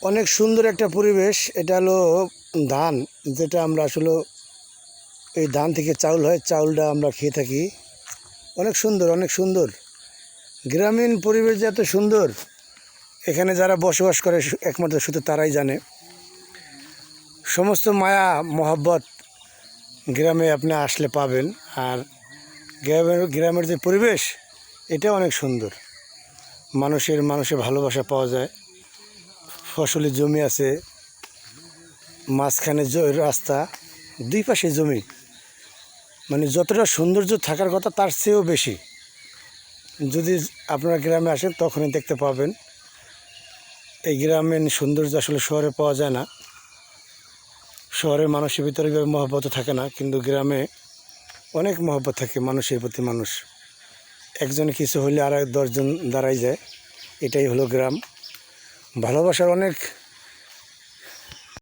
অনেক সুন্দর একটা পরিবেশ। এটা হলো ধান, যেটা আমরা আসলে এই ধান থেকে চাউল হয়, চাউলটা আমরা খেয়ে থাকি। অনেক সুন্দর, অনেক সুন্দর গ্রামীণ পরিবেশ যে এত সুন্দর, এখানে যারা বসবাস করে একমাত্র শুধু তারাই জানে। সমস্ত মায়া মহব্বত গ্রামে আপনি আসলে পাবেন। আর গ্রামের যে পরিবেশ, এটা অনেক সুন্দর। মানুষের ভালোবাসা পাওয়া যায়। ফসলি জমি আছে, মাঝখানে রাস্তা, দুই পাশে জমি। মানে যতটা সৌন্দর্য থাকার কথা তার চেয়েও বেশি। যদি আপনারা গ্রামে আসেন তখনই দেখতে পাবেন। এই গ্রামীণ সৌন্দর্য আসলে শহরে পাওয়া যায় না। শহরের মানুষের ভিতরে মহব্বত থাকে না, কিন্তু গ্রামে অনেক মহব্বত থাকে মানুষের প্রতি। মানুষ একজনে কিছু হলে আর 10 জন দাঁড়াই যায়। এটাই হলো গ্রাম। ভালোবাসার অনেক